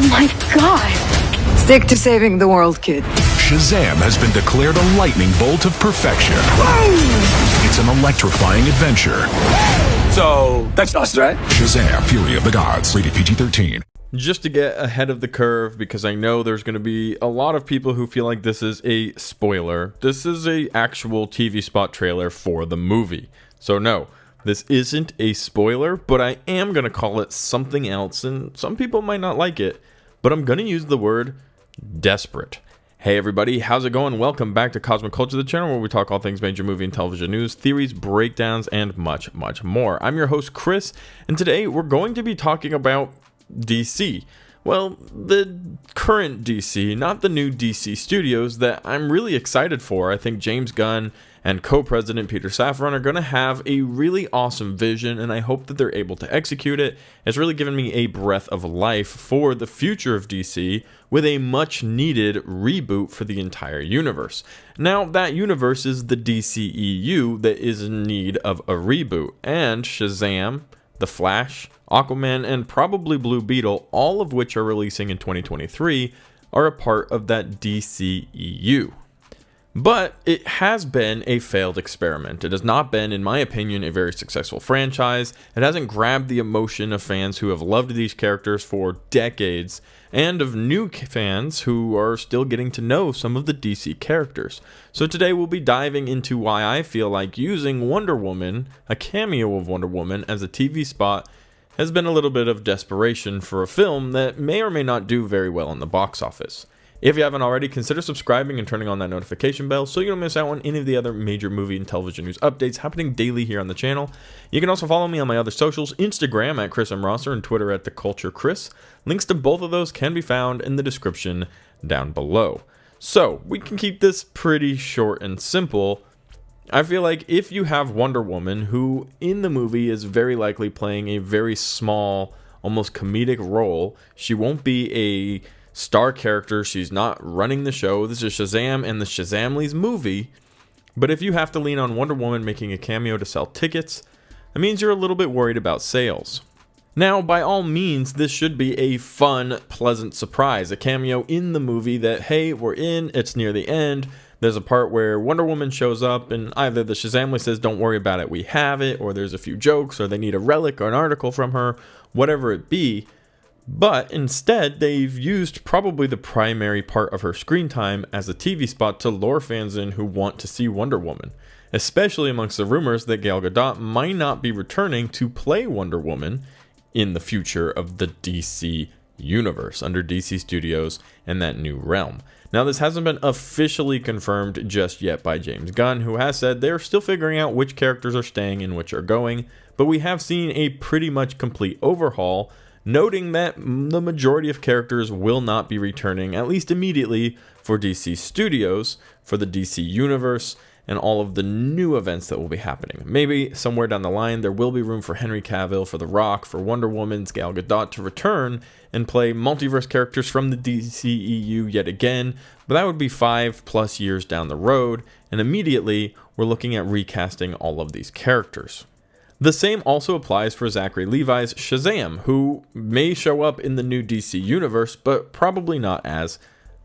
my God. Stick to saving the world, kid. Shazam has been declared a lightning bolt of perfection. Whoa! It's an electrifying adventure. So, that's us, right? Shazam! Fury of the Gods. Rated PG-13. Just to get ahead of the curve, because I know there's going to be a lot of people who feel like this is a spoiler, this is a actual TV spot trailer for the movie. So no, this isn't a spoiler, but I am going to call it something else, and some people might not like it, but I'm going to use the word desperate. Hey everybody, how's it going? Welcome back to Cosmic Culture, the channel where we talk all things major movie and television news, theories, breakdowns, and much, much more. I'm your host, Chris, and today we're going to be talking about DC. Well, the current DC, not the new DC studios that I'm really excited for. I think James Gunn and co-president Peter Safran are going to have a really awesome vision, and I hope that they're able to execute it. It's really given me a breath of life for the future of DC with a much needed reboot for the entire universe. Now, that universe is the DCEU that is in need of a reboot, and Shazam, The Flash, Aquaman, and probably Blue Beetle, all of which are releasing in 2023, are a part of that DCEU. But it has been a failed experiment. It has not been, in my opinion, a very successful franchise. It hasn't grabbed the emotion of fans who have loved these characters for decades, and of new fans who are still getting to know some of the DC characters. So today we'll be diving into why I feel like using Wonder Woman, a cameo of Wonder Woman, as a TV spot has been a little bit of desperation for a film that may or may not do very well in the box office. If you haven't already, consider subscribing and turning on that notification bell so you don't miss out on any of the other major movie and television news updates happening daily here on the channel. You can also follow me on my other socials, Instagram at Chris M. Rosser and Twitter at TheCultureChris. Links to both of those can be found in the description down below. So, we can keep this pretty short and simple. I feel like if you have Wonder Woman, who in the movie is very likely playing a very small, almost comedic role, she won't be a star character, she's not running the show, this is Shazam and the Shazamleys movie, but if you have to lean on Wonder Woman making a cameo to sell tickets, that means you're a little bit worried about sales. Now, by all means, this should be a fun, pleasant surprise, a cameo in the movie that, hey, we're in, it's near the end, there's a part where Wonder Woman shows up and either the Shazamley says, don't worry about it, we have it, or there's a few jokes, or they need a relic or an article from her, whatever it be. But instead, they've used probably the primary part of her screen time as a TV spot to lure fans in who want to see Wonder Woman, especially amongst the rumors that Gal Gadot might not be returning to play Wonder Woman in the future of the DC universe under DC Studios and that new realm. Now, this hasn't been officially confirmed just yet by James Gunn, who has said they're still figuring out which characters are staying and which are going, but we have seen a pretty much complete overhaul, noting that the majority of characters will not be returning, at least immediately, for DC Studios, for the DC Universe, and all of the new events that will be happening. Maybe somewhere down the line, there will be room for Henry Cavill, for The Rock, for Wonder Woman's Gal Gadot to return and play multiverse characters from the DCEU yet again, but that would be 5+ years down the road, and immediately, we're looking at recasting all of these characters. The same also applies for Zachary Levi's Shazam, who may show up in the new DC universe, but probably not as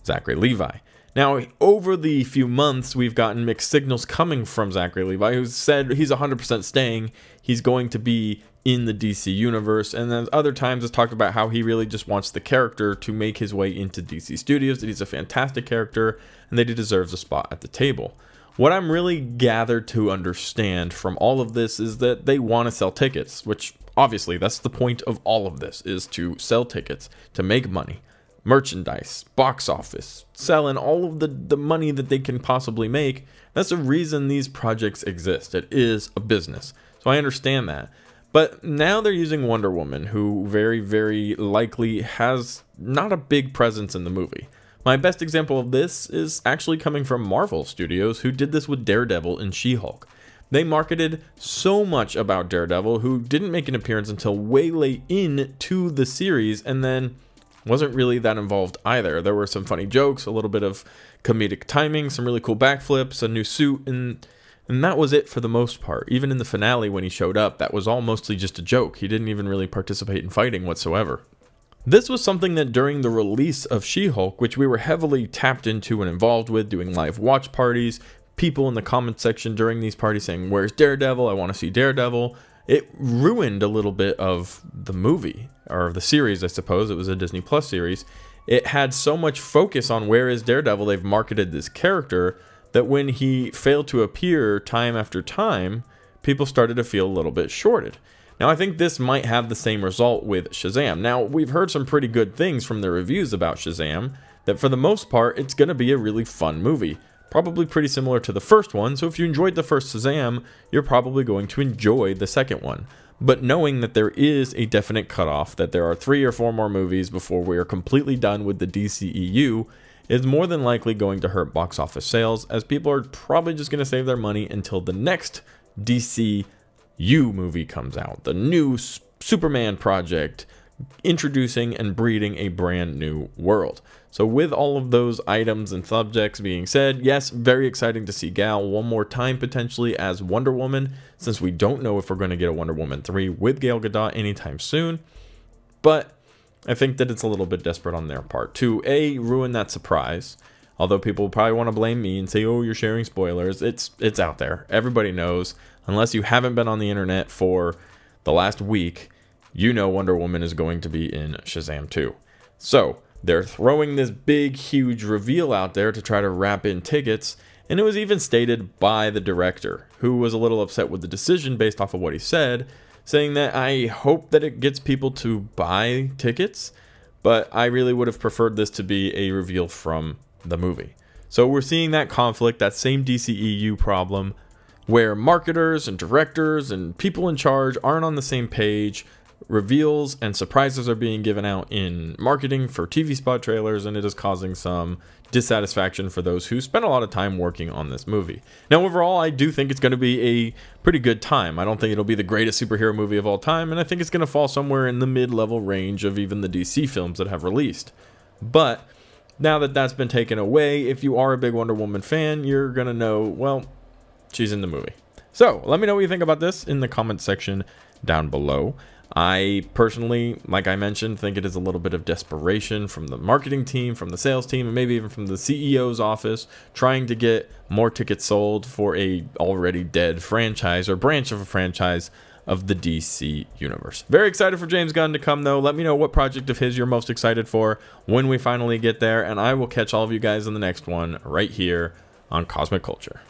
Zachary Levi. Now, over the few months, we've gotten mixed signals coming from Zachary Levi, who said he's 100% staying, he's going to be in the DC universe, and then other times has talked about how he really just wants the character to make his way into DC Studios, that he's a fantastic character, and that he deserves a spot at the table. What I'm really gathered to understand from all of this is that they want to sell tickets, which obviously that's the point of all of this, is to sell tickets, to make money, merchandise, box office, selling all of the money that they can possibly make. That's the reason these projects exist. It is a business. So I understand that. But now they're using Wonder Woman, who very, very likely has not a big presence in the movie. My best example of this is actually coming from Marvel Studios, who did this with Daredevil and She-Hulk. They marketed so much about Daredevil, who didn't make an appearance until way late into the series, and then wasn't really that involved either. There were some funny jokes, a little bit of comedic timing, some really cool backflips, a new suit, and that was it for the most part. Even in the finale when he showed up, that was all mostly just a joke. He didn't even really participate in fighting whatsoever. This was something that during the release of She-Hulk, which we were heavily tapped into and involved with, doing live watch parties, people in the comment section during these parties saying, "Where's Daredevil? I want to see Daredevil." It ruined a little bit of the movie, or the series, I suppose. It was a Disney Plus series. It had so much focus on where is Daredevil, they've marketed this character, that when he failed to appear time after time, people started to feel a little bit shorted. Now, I think this might have the same result with Shazam. Now, we've heard some pretty good things from the reviews about Shazam, that for the most part, it's going to be a really fun movie. Probably pretty similar to the first one, so if you enjoyed the first Shazam, you're probably going to enjoy the second one. But knowing that there is a definite cutoff, that there are 3 or 4 more movies before we are completely done with the DCEU, is more than likely going to hurt box office sales, as people are probably just going to save their money until the next DCU movie comes out. The new Superman project, introducing and breeding a brand new world. So with all of those items and subjects being said, yes, very exciting to see Gal one more time potentially as Wonder Woman, since we don't know if we're going to get a Wonder Woman 3 with Gal Gadot anytime soon. But I think that it's a little bit desperate on their part to ruin that surprise. Although people will probably want to blame me and say, "Oh, you're sharing spoilers." It's out there. Everybody knows. Unless you haven't been on the internet for the last week, you know Wonder Woman is going to be in Shazam 2. So they're throwing this big, huge reveal out there to try to wrap in tickets, and it was even stated by the director, who was a little upset with the decision based off of what he said, saying that I hope that it gets people to buy tickets, but I really would have preferred this to be a reveal from the movie. So we're seeing that conflict, that same DCEU problem, where marketers and directors and people in charge aren't on the same page. Reveals and surprises are being given out in marketing for TV spot trailers, and it is causing some dissatisfaction for those who spent a lot of time working on this movie. Now, overall, I do think it's going to be a pretty good time. I don't think it'll be the greatest superhero movie of all time, and I think it's going to fall somewhere in the mid-level range of even the DC films that have released. But now that that's been taken away, if you are a big Wonder Woman fan, you're going to know, well, she's in the movie. So let me know what you think about this in the comment section down below. I personally, like I mentioned, think it is a little bit of desperation from the marketing team, from the sales team, and maybe even from the CEO's office, trying to get more tickets sold for a already dead franchise or branch of a franchise of the DC universe. Very excited for James Gunn to come, though. Let me know what project of his you're most excited for when we finally get there, and I will catch all of you guys in the next one right here on Cosmic Culture.